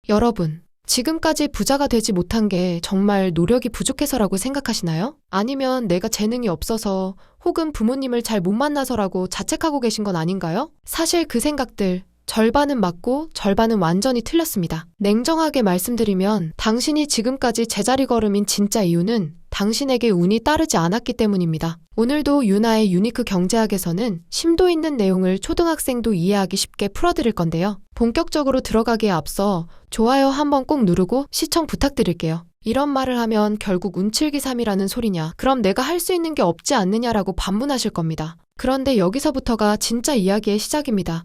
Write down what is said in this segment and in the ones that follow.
여러분, 지금까지 부자가 되지 못한 게 정말 노력이 부족해서라고 생각하시나요? 아니면 내가 재능이 없어서 혹은 부모님을 잘 못 만나서라고 자책하고 계신 건 아닌가요? 사실 그 생각들 절반은 맞고 절반은 완전히 틀렸습니다. 냉정하게 말씀드리면 당신이 지금까지 제자리 걸음인 진짜 이유는 당신에게 운이 따르지 않았기 때문입니다. 오늘도 유나의 유니크 경제학에서는 심도 있는 내용을 초등학생도 이해하기 쉽게 풀어드릴 건데요. 본격적으로 들어가기에 앞서 좋아요 한번 꼭 누르고 시청 부탁드릴게요. 이런 말을 하면 결국 운칠기삼이라는 소리냐, 그럼 내가 할 수 있는 게 없지 않느냐라고 반문하실 겁니다. 그런데 여기서부터가 진짜 이야기의 시작입니다.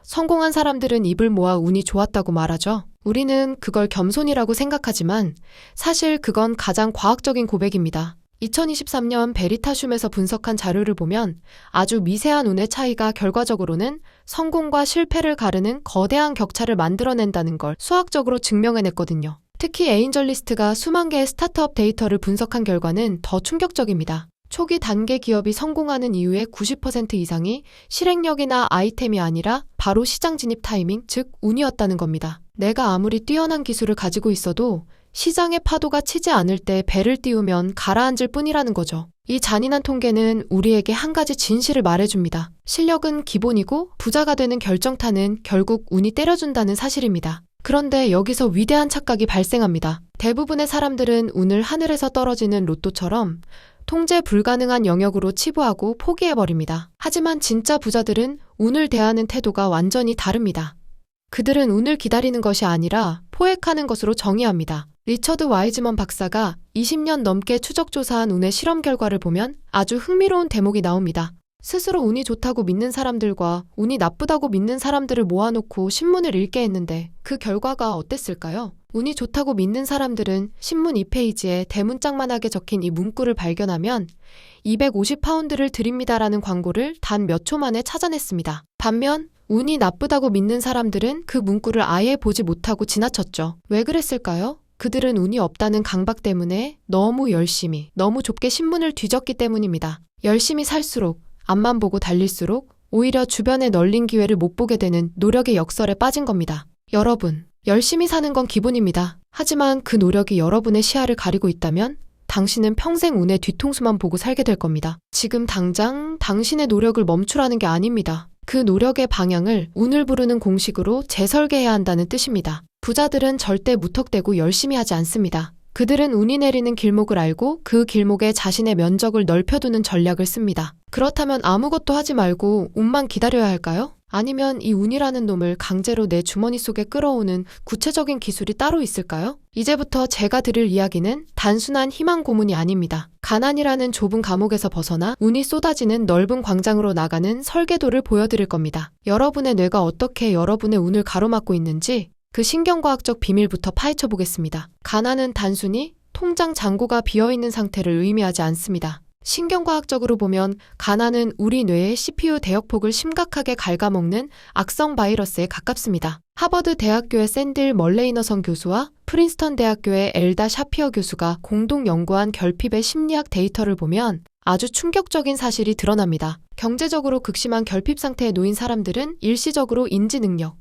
성공한 사람들은 입을 모아 운이 좋았다고 말하죠. 우리는 그걸 겸손이라고 생각하지만 사실 그건 가장 과학적인 고백입니다. 2023년 베리타슘에서 분석한 자료를 보면 아주 미세한 운의 차이가 결과적으로는 성공과 실패를 가르는 거대한 격차를 만들어낸다는 걸 수학적으로 증명해냈거든요. 특히 에인절리스트가 수만 개의 스타트업 데이터를 분석한 결과는 더 충격적입니다. 초기 단계 기업이 성공하는 이유의 90% 이상이 실행력이나 아이템이 아니라 바로 시장 진입 타이밍, 즉 운이었다는 겁니다. 내가 아무리 뛰어난 기술을 가지고 있어도 시장의 파도가 치지 않을 때 배를 띄우면 가라앉을 뿐이라는 거죠. 이 잔인한 통계는 우리에게 한 가지 진실을 말해줍니다. 실력은 기본이고 부자가 되는 결정타는 결국 운이 때려준다는 사실입니다. 그런데 여기서 위대한 착각이 발생합니다. 대부분의 사람들은 운을 하늘에서 떨어지는 로또처럼 통제 불가능한 영역으로 치부하고 포기해버립니다. 하지만 진짜 부자들은 운을 대하는 태도가 완전히 다릅니다. 그들은 운을 기다리는 것이 아니라 포획하는 것으로 정의합니다. 리처드 와이즈먼 박사가 20년 넘게 추적조사한 운의 실험 결과를 보면 아주 흥미로운 대목이 나옵니다. 스스로 운이 좋다고 믿는 사람들과 운이 나쁘다고 믿는 사람들을 모아놓고 신문을 읽게 했는데 그 결과가 어땠을까요? 운이 좋다고 믿는 사람들은 신문 2페이지에 대문짝만하게 적힌 이 문구를 발견하면 250파운드를 드립니다라는 광고를 단 몇 초 만에 찾아냈습니다. 반면 운이 나쁘다고 믿는 사람들은 그 문구를 아예 보지 못하고 지나쳤죠. 왜 그랬을까요? 그들은 운이 없다는 강박 때문에 너무 열심히, 너무 좁게 신문을 뒤졌기 때문입니다. 열심히 살수록, 앞만 보고 달릴수록 오히려 주변에 널린 기회를 못 보게 되는 노력의 역설에 빠진 겁니다. 여러분, 열심히 사는 건 기본입니다. 하지만 그 노력이 여러분의 시야를 가리고 있다면 당신은 평생 운의 뒤통수만 보고 살게 될 겁니다. 지금 당장 당신의 노력을 멈추라는 게 아닙니다. 그 노력의 방향을 운을 부르는 공식으로 재설계해야 한다는 뜻입니다. 부자들은 절대 무턱대고 열심히 하지 않습니다. 그들은 운이 내리는 길목을 알고 그 길목에 자신의 면적을 넓혀두는 전략을 씁니다. 그렇다면 아무것도 하지 말고 운만 기다려야 할까요? 아니면 이 운이라는 놈을 강제로 내 주머니 속에 끌어오는 구체적인 기술이 따로 있을까요? 이제부터 제가 드릴 이야기는 단순한 희망 고문이 아닙니다. 가난이라는 좁은 감옥에서 벗어나 운이 쏟아지는 넓은 광장으로 나가는 설계도를 보여드릴 겁니다. 여러분의 뇌가 어떻게 여러분의 운을 가로막고 있는지 그 신경과학적 비밀부터 파헤쳐 보겠습니다. 가난은 단순히 통장 잔고가 비어있는 상태를 의미하지 않습니다. 신경과학적으로 보면 가난은 우리 뇌의 CPU 대역폭을 심각하게 갉아먹는 악성 바이러스에 가깝습니다. 하버드 대학교의 샌들 멀레이너선 교수와 프린스턴 대학교의 엘다 샤피어 교수가 공동 연구한 결핍의 심리학 데이터를 보면 아주 충격적인 사실이 드러납니다. 경제적으로 극심한 결핍 상태에 놓인 사람들은 일시적으로 인지 능력,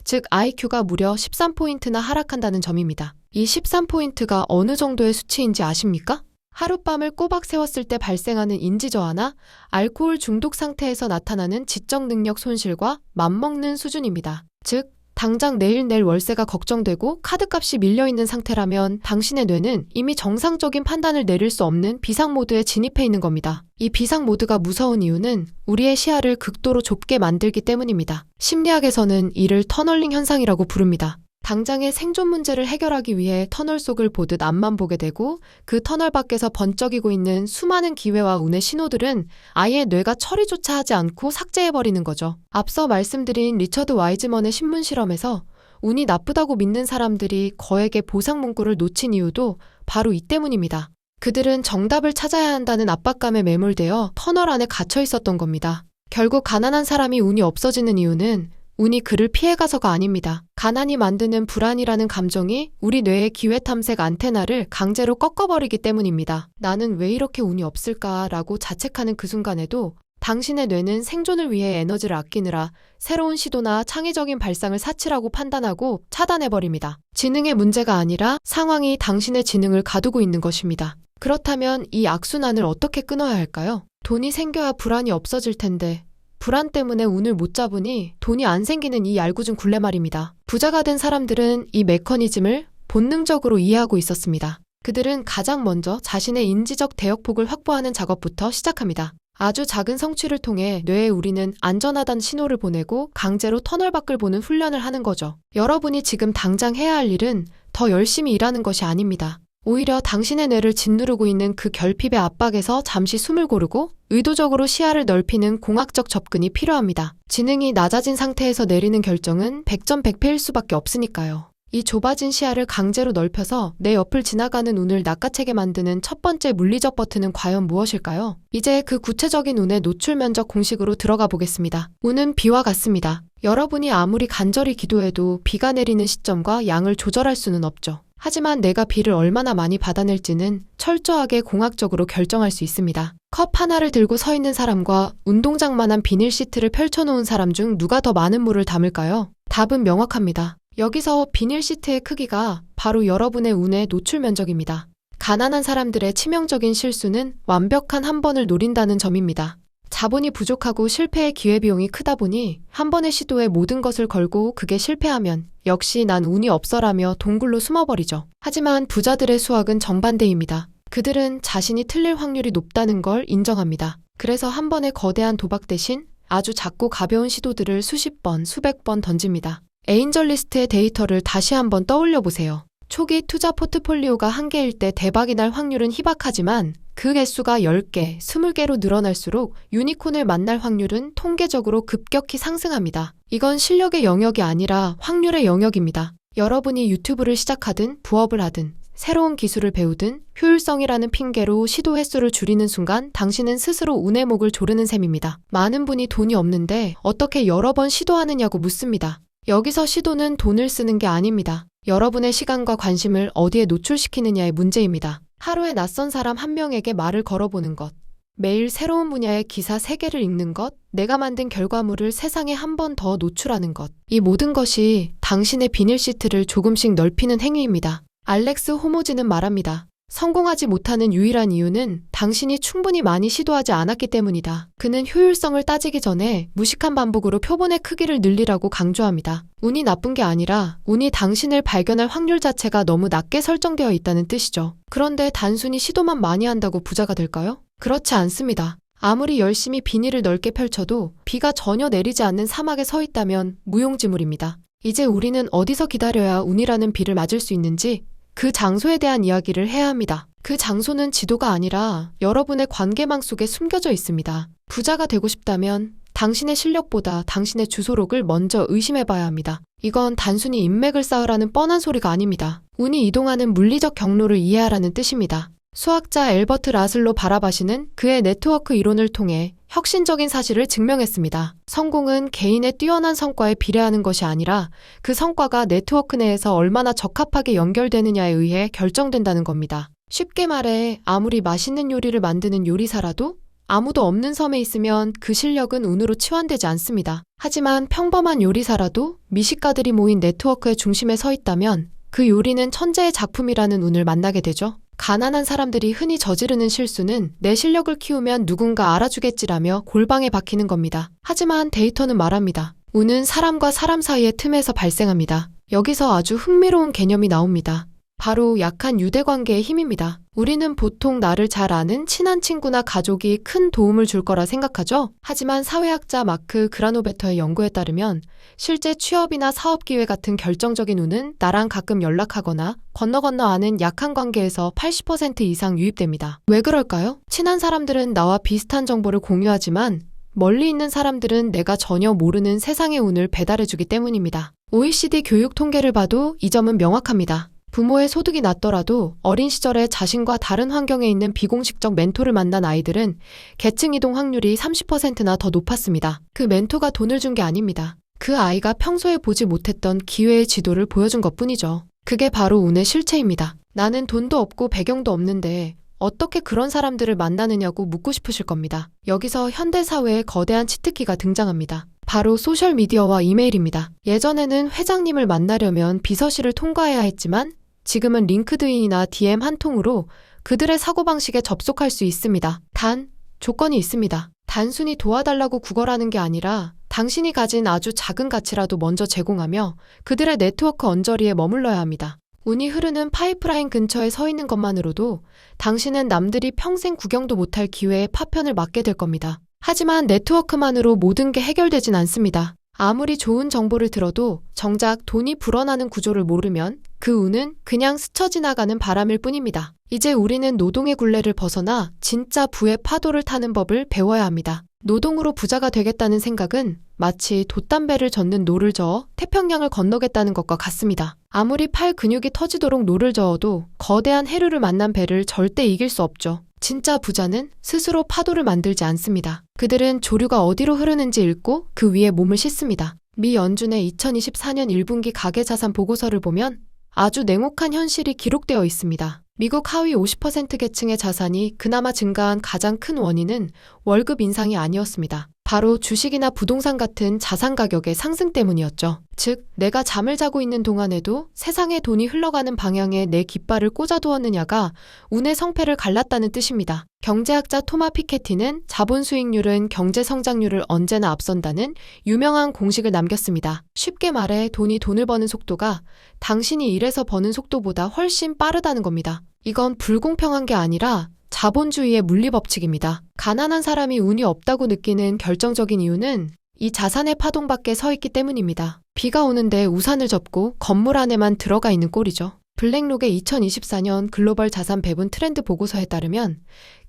즉 IQ가 무려 13포인트나 하락한다는 점입니다. 이 13포인트가 어느 정도의 수치인지 아십니까? 하룻밤을 꼬박 세웠을 때 발생하는 인지저하나 알코올 중독 상태에서 나타나는 지적 능력 손실과 맞먹는 수준입니다. 즉, 당장 내일 낼 월세가 걱정되고 카드값이 밀려있는 상태라면 당신의 뇌는 이미 정상적인 판단을 내릴 수 없는 비상모드에 진입해 있는 겁니다. 이 비상모드가 무서운 이유는 우리의 시야를 극도로 좁게 만들기 때문입니다. 심리학에서는 이를 터널링 현상이라고 부릅니다. 당장의 생존 문제를 해결하기 위해 터널 속을 보듯 앞만 보게 되고 그 터널 밖에서 번쩍이고 있는 수많은 기회와 운의 신호들은 아예 뇌가 처리조차 하지 않고 삭제해버리는 거죠. 앞서 말씀드린 리처드 와이즈먼의 신문 실험에서 운이 나쁘다고 믿는 사람들이 거액의 보상 문구를 놓친 이유도 바로 이 때문입니다. 그들은 정답을 찾아야 한다는 압박감에 매몰되어 터널 안에 갇혀 있었던 겁니다. 결국 가난한 사람이 운이 없어지는 이유는 운이 그를 피해가서가 아닙니다. 가난이 만드는 불안이라는 감정이 우리 뇌의 기회 탐색 안테나를 강제로 꺾어버리기 때문입니다. 나는 왜 이렇게 운이 없을까라고 자책하는 그 순간에도 당신의 뇌는 생존을 위해 에너지를 아끼느라 새로운 시도나 창의적인 발상을 사치라고 판단하고 차단해버립니다. 지능의 문제가 아니라 상황이 당신의 지능을 가두고 있는 것입니다. 그렇다면 이 악순환을 어떻게 끊어야 할까요? 돈이 생겨야 불안이 없어질 텐데 불안 때문에 운을 못 잡으니 돈이 안 생기는 이 얄궂은 굴레 말입니다. 부자가 된 사람들은 이 메커니즘을 본능적으로 이해하고 있었습니다. 그들은 가장 먼저 자신의 인지적 대역폭을 확보하는 작업부터 시작합니다. 아주 작은 성취를 통해 뇌에 우리는 안전하다는 신호를 보내고 강제로 터널 밖을 보는 훈련을 하는 거죠. 여러분이 지금 당장 해야 할 일은 더 열심히 일하는 것이 아닙니다. 오히려 당신의 뇌를 짓누르고 있는 그 결핍의 압박에서 잠시 숨을 고르고 의도적으로 시야를 넓히는 공학적 접근이 필요합니다. 지능이 낮아진 상태에서 내리는 결정은 100점 100패일 수밖에 없으니까요. 이 좁아진 시야를 강제로 넓혀서 내 옆을 지나가는 운을 낚아채게 만드는 첫 번째 물리적 버튼은 과연 무엇일까요? 이제 그 구체적인 운의 노출 면적 공식으로 들어가 보겠습니다. 운은 비와 같습니다. 여러분이 아무리 간절히 기도해도 비가 내리는 시점과 양을 조절할 수는 없죠. 하지만 내가 비를 얼마나 많이 받아낼지는 철저하게 공학적으로 결정할 수 있습니다. 컵 하나를 들고 서 있는 사람과 운동장만한 비닐 시트를 펼쳐놓은 사람 중 누가 더 많은 물을 담을까요? 답은 명확합니다. 여기서 비닐 시트의 크기가 바로 여러분의 운의 노출 면적입니다. 가난한 사람들의 치명적인 실수는 완벽한 한 번을 노린다는 점입니다. 자본이 부족하고 실패의 기회비용이 크다 보니 한 번의 시도에 모든 것을 걸고 그게 실패하면 역시 난 운이 없어라며 동굴로 숨어버리죠. 하지만 부자들의 수학은 정반대입니다. 그들은 자신이 틀릴 확률이 높다는 걸 인정합니다. 그래서 한 번의 거대한 도박 대신 아주 작고 가벼운 시도들을 수십 번, 수백 번 던집니다. 에인절리스트의 데이터를 다시 한번 떠올려 보세요. 초기 투자 포트폴리오가 1개일 때 대박이 날 확률은 희박하지만 그 개수가 10개, 20개로 늘어날수록 유니콘을 만날 확률은 통계적으로 급격히 상승합니다. 이건 실력의 영역이 아니라 확률의 영역입니다. 여러분이 유튜브를 시작하든 부업을 하든 새로운 기술을 배우든 효율성이라는 핑계로 시도 횟수를 줄이는 순간 당신은 스스로 운의 목을 조르는 셈입니다. 많은 분이 돈이 없는데 어떻게 여러 번 시도하느냐고 묻습니다. 여기서 시도는 돈을 쓰는 게 아닙니다. 여러분의 시간과 관심을 어디에 노출시키느냐의 문제입니다. 하루에 낯선 사람 1명에게 말을 걸어보는 것, 매일 새로운 분야의 기사 3개를 읽는 것, 내가 만든 결과물을 세상에 한 번 더 노출하는 것. 이 모든 것이 당신의 비닐 시트를 조금씩 넓히는 행위입니다. 알렉스 호모즈는 말합니다. 성공하지 못하는 유일한 이유는 당신이 충분히 많이 시도하지 않았기 때문이다. 그는 효율성을 따지기 전에 무식한 반복으로 표본의 크기를 늘리라고 강조합니다. 운이 나쁜 게 아니라 운이 당신을 발견할 확률 자체가 너무 낮게 설정되어 있다는 뜻이죠. 그런데 단순히 시도만 많이 한다고 부자가 될까요? 그렇지 않습니다. 아무리 열심히 비닐을 넓게 펼쳐도 비가 전혀 내리지 않는 사막에 서 있다면 무용지물입니다. 이제 우리는 어디서 기다려야 운이라는 비를 맞을 수 있는지 그 장소에 대한 이야기를 해야 합니다. 그 장소는 지도가 아니라 여러분의 관계망 속에 숨겨져 있습니다. 부자가 되고 싶다면 당신의 실력보다 당신의 주소록을 먼저 의심해봐야 합니다. 이건 단순히 인맥을 쌓으라는 뻔한 소리가 아닙니다. 운이 이동하는 물리적 경로를 이해하라는 뜻입니다. 수학자 엘버트 라슬로 바라바시는 그의 네트워크 이론을 통해 혁신적인 사실을 증명했습니다. 성공은 개인의 뛰어난 성과에 비례하는 것이 아니라 그 성과가 네트워크 내에서 얼마나 적합하게 연결되느냐에 의해 결정된다는 겁니다. 쉽게 말해 아무리 맛있는 요리를 만드는 요리사라도 아무도 없는 섬에 있으면 그 실력은 운으로 치환되지 않습니다. 하지만 평범한 요리사라도 미식가들이 모인 네트워크의 중심에 서 있다면 그 요리는 천재의 작품이라는 운을 만나게 되죠. 가난한 사람들이 흔히 저지르는 실수는 내 실력을 키우면 누군가 알아주겠지라며 골방에 박히는 겁니다. 하지만 데이터는 말합니다. 운은 사람과 사람 사이의 틈에서 발생합니다. 여기서 아주 흥미로운 개념이 나옵니다. 바로 약한 유대관계의 힘입니다. 우리는 보통 나를 잘 아는 친한 친구나 가족이 큰 도움을 줄 거라 생각하죠? 하지만 사회학자 마크 그라노베터의 연구에 따르면 실제 취업이나 사업 기회 같은 결정적인 운은 나랑 가끔 연락하거나 건너 아는 약한 관계에서 80% 이상 유입됩니다. 왜 그럴까요? 친한 사람들은 나와 비슷한 정보를 공유하지만 멀리 있는 사람들은 내가 전혀 모르는 세상의 운을 배달해주기 때문입니다. OECD 교육 통계를 봐도 이 점은 명확합니다. 부모의 소득이 낮더라도 어린 시절에 자신과 다른 환경에 있는 비공식적 멘토를 만난 아이들은 계층 이동 확률이 30%나 더 높았습니다. 그 멘토가 돈을 준 게 아닙니다. 그 아이가 평소에 보지 못했던 기회의 지도를 보여준 것뿐이죠. 그게 바로 운의 실체입니다. 나는 돈도 없고 배경도 없는데 어떻게 그런 사람들을 만나느냐고 묻고 싶으실 겁니다. 여기서 현대사회의 거대한 치트키가 등장합니다. 바로 소셜미디어와 이메일입니다. 예전에는 회장님을 만나려면 비서실을 통과해야 했지만 지금은 링크드인이나 DM 한 통으로 그들의 사고방식에 접속할 수 있습니다. 단, 조건이 있습니다. 단순히 도와달라고 구걸하는 게 아니라 당신이 가진 아주 작은 가치라도 먼저 제공하며 그들의 네트워크 언저리에 머물러야 합니다. 운이 흐르는 파이프라인 근처에 서 있는 것만으로도 당신은 남들이 평생 구경도 못할 기회에 파편을 맞게 될 겁니다. 하지만 네트워크만으로 모든 게 해결되진 않습니다. 아무리 좋은 정보를 들어도 정작 돈이 불어나는 구조를 모르면 그 운은 그냥 스쳐 지나가는 바람일 뿐입니다. 이제 우리는 노동의 굴레를 벗어나 진짜 부의 파도를 타는 법을 배워야 합니다. 노동으로 부자가 되겠다는 생각은 마치 돛담배를 젓는 노를 저어 태평양을 건너겠다는 것과 같습니다. 아무리 팔 근육이 터지도록 노를 저어도 거대한 해류를 만난 배를 절대 이길 수 없죠. 진짜 부자는 스스로 파도를 만들지 않습니다. 그들은 조류가 어디로 흐르는지 읽고 그 위에 몸을 싣습니다. 미 연준의 2024년 1분기 가계자산 보고서를 보면 아주 냉혹한 현실이 기록되어 있습니다. 미국 하위 50% 계층의 자산이 그나마 증가한 가장 큰 원인은 월급 인상이 아니었습니다. 바로 주식이나 부동산 같은 자산 가격의 상승 때문이었죠. 즉, 내가 잠을 자고 있는 동안에도 세상의 돈이 흘러가는 방향에 내 깃발을 꽂아두었느냐가 운의 성패를 갈랐다는 뜻입니다. 경제학자 토마 피케티는 자본 수익률은 경제 성장률을 언제나 앞선다는 유명한 공식을 남겼습니다. 쉽게 말해 돈이 돈을 버는 속도가 당신이 일해서 버는 속도보다 훨씬 빠르다는 겁니다. 이건 불공평한 게 아니라 자본주의의 물리법칙입니다. 가난한 사람이 운이 없다고 느끼는 결정적인 이유는 이 자산의 파동 밖에 서 있기 때문입니다. 비가 오는데 우산을 접고 건물 안에만 들어가 있는 꼴이죠. 블랙록의 2024년 글로벌 자산 배분 트렌드 보고서에 따르면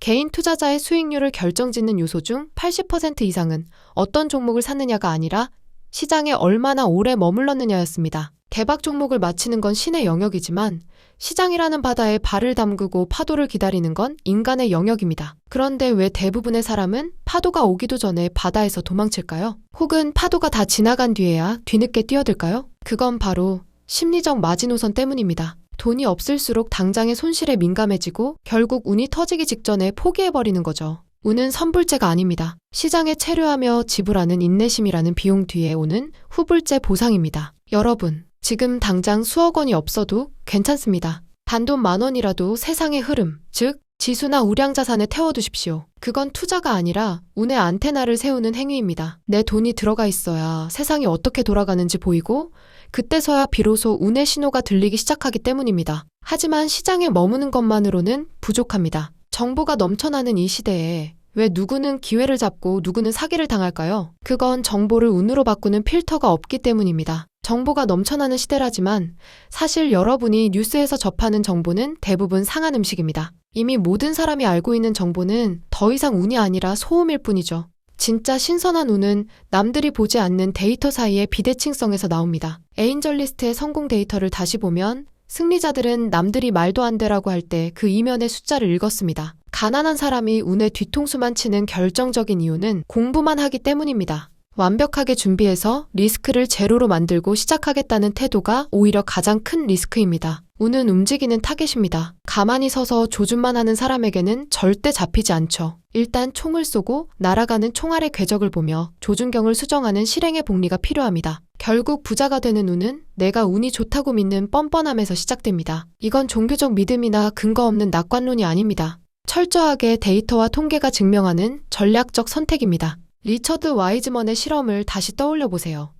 개인 투자자의 수익률을 결정짓는 요소 중 80% 이상은 어떤 종목을 샀느냐가 아니라 시장에 얼마나 오래 머물렀느냐였습니다. 대박 종목을 맞히는 건 신의 영역이지만 시장이라는 바다에 발을 담그고 파도를 기다리는 건 인간의 영역입니다. 그런데 왜 대부분의 사람은 파도가 오기도 전에 바다에서 도망칠까요? 혹은 파도가 다 지나간 뒤에야 뒤늦게 뛰어들까요? 그건 바로 심리적 마지노선 때문입니다. 돈이 없을수록 당장의 손실에 민감해지고 결국 운이 터지기 직전에 포기해버리는 거죠. 운은 선불제가 아닙니다. 시장에 체류하며 지불하는 인내심이라는 비용 뒤에 오는 후불제 보상입니다. 여러분, 지금 당장 수억 원이 없어도 괜찮습니다. 단돈 10,000원이라도 세상의 흐름, 즉 지수나 우량자산에 태워두십시오. 그건 투자가 아니라 운의 안테나를 세우는 행위입니다. 내 돈이 들어가 있어야 세상이 어떻게 돌아가는지 보이고 그때서야 비로소 운의 신호가 들리기 시작하기 때문입니다. 하지만 시장에 머무는 것만으로는 부족합니다. 정보가 넘쳐나는 이 시대에 왜 누구는 기회를 잡고 누구는 사기를 당할까요? 그건 정보를 운으로 바꾸는 필터가 없기 때문입니다. 정보가 넘쳐나는 시대라지만 사실 여러분이 뉴스에서 접하는 정보는 대부분 상한 음식입니다. 이미 모든 사람이 알고 있는 정보는 더 이상 운이 아니라 소음일 뿐이죠. 진짜 신선한 운은 남들이 보지 않는 데이터 사이의 비대칭성에서 나옵니다. 에인절리스트의 성공 데이터를 다시 보면 승리자들은 남들이 말도 안 되라고 할 때 그 이면의 숫자를 읽었습니다. 가난한 사람이 운의 뒤통수만 치는 결정적인 이유는 공부만 하기 때문입니다. 완벽하게 준비해서 리스크를 제로로 만들고 시작하겠다는 태도가 오히려 가장 큰 리스크입니다. 운은 움직이는 타겟입니다. 가만히 서서 조준만 하는 사람에게는 절대 잡히지 않죠. 일단 총을 쏘고 날아가는 총알의 궤적을 보며 조준경을 수정하는 실행의 복리가 필요합니다. 결국 부자가 되는 운은 내가 운이 좋다고 믿는 뻔뻔함에서 시작됩니다. 이건 종교적 믿음이나 근거 없는 낙관론이 아닙니다. 철저하게 데이터와 통계가 증명하는 전략적 선택입니다. 리처드 와이즈먼의 실험을 다시 떠올려 보세요.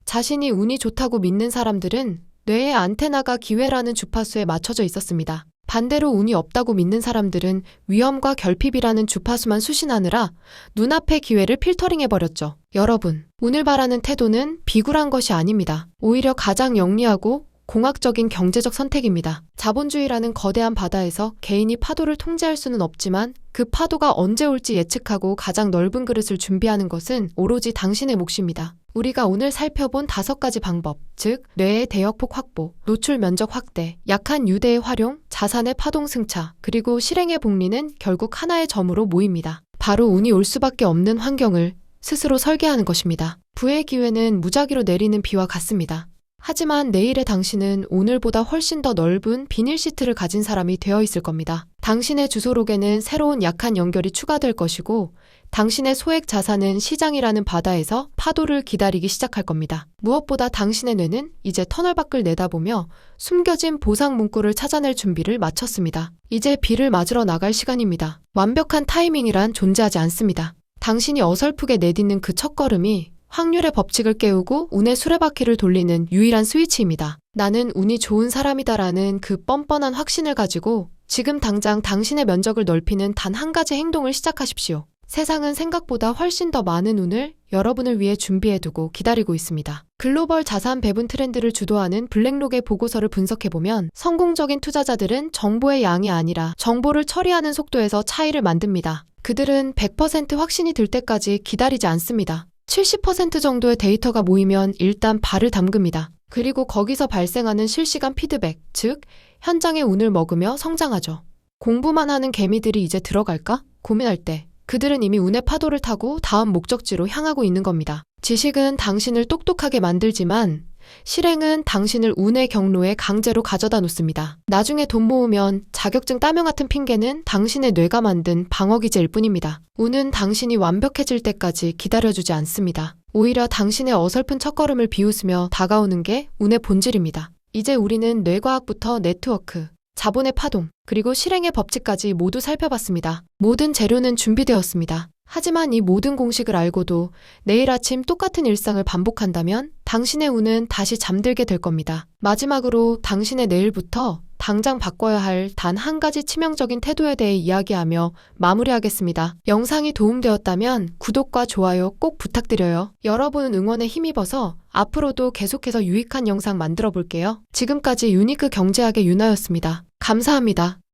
자신이 운이 좋다고 믿는 사람들은 뇌의 안테나가 기회라는 주파수에 맞춰져 있었습니다. 반대로 운이 없다고 믿는 사람들은 위험과 결핍이라는 주파수만 수신하느라 눈앞의 기회를 필터링해버렸죠. 여러분, 운을 바라는 태도는 비굴한 것이 아닙니다. 오히려 가장 영리하고 공학적인 경제적 선택입니다. 자본주의라는 거대한 바다에서 개인이 파도를 통제할 수는 없지만 그 파도가 언제 올지 예측하고 가장 넓은 그릇을 준비하는 것은 오로지 당신의 몫입니다. 우리가 오늘 살펴본 5가지 방법, 즉 뇌의 대역폭 확보, 노출 면적 확대, 약한 유대의 활용, 자산의 파동 승차, 그리고 실행의 복리는 결국 하나의 점으로 모입니다. 바로 운이 올 수밖에 없는 환경을 스스로 설계하는 것입니다. 부의 기회는 무작위로 내리는 비와 같습니다. 하지만 내일의 당신은 오늘보다 훨씬 더 넓은 비닐 시트를 가진 사람이 되어 있을 겁니다. 당신의 주소록에는 새로운 약한 연결이 추가될 것이고 당신의 소액 자산은 시장이라는 바다에서 파도를 기다리기 시작할 겁니다. 무엇보다 당신의 뇌는 이제 터널 밖을 내다보며 숨겨진 보상 문구를 찾아낼 준비를 마쳤습니다. 이제 비를 맞으러 나갈 시간입니다. 완벽한 타이밍이란 존재하지 않습니다. 당신이 어설프게 내딛는 그 첫걸음이 확률의 법칙을 깨우고 운의 수레바퀴를 돌리는 유일한 스위치입니다. 나는 운이 좋은 사람이다라는 그 뻔뻔한 확신을 가지고 지금 당장 당신의 면적을 넓히는 단 한 가지 행동을 시작하십시오. 세상은 생각보다 훨씬 더 많은 운을 여러분을 위해 준비해두고 기다리고 있습니다. 글로벌 자산 배분 트렌드를 주도하는 블랙록의 보고서를 분석해보면 성공적인 투자자들은 정보의 양이 아니라 정보를 처리하는 속도에서 차이를 만듭니다. 그들은 100% 확신이 들 때까지 기다리지 않습니다. 70% 정도의 데이터가 모이면 일단 발을 담급니다. 그리고 거기서 발생하는 실시간 피드백, 즉 현장의 운을 먹으며 성장하죠. 공부만 하는 개미들이 이제 들어갈까? 고민할 때 그들은 이미 운의 파도를 타고 다음 목적지로 향하고 있는 겁니다. 지식은 당신을 똑똑하게 만들지만 실행은 당신을 운의 경로에 강제로 가져다 놓습니다. 나중에 돈 모으면 자격증 따면 같은 핑계는 당신의 뇌가 만든 방어기제일 뿐입니다. 운은 당신이 완벽해질 때까지 기다려주지 않습니다. 오히려 당신의 어설픈 첫걸음을 비웃으며 다가오는 게 운의 본질입니다. 이제 우리는 뇌과학부터 네트워크, 자본의 파동, 그리고 실행의 법칙까지 모두 살펴봤습니다. 모든 재료는 준비되었습니다. 하지만 이 모든 공식을 알고도 내일 아침 똑같은 일상을 반복한다면 당신의 운은 다시 잠들게 될 겁니다. 마지막으로 당신의 내일부터 당장 바꿔야 할 단 한 가지 치명적인 태도에 대해 이야기하며 마무리하겠습니다. 영상이 도움되었다면 구독과 좋아요 꼭 부탁드려요. 여러분 응원에 힘입어서 앞으로도 계속해서 유익한 영상 만들어 볼게요. 지금까지 유니크 경제학의 유나였습니다. 감사합니다.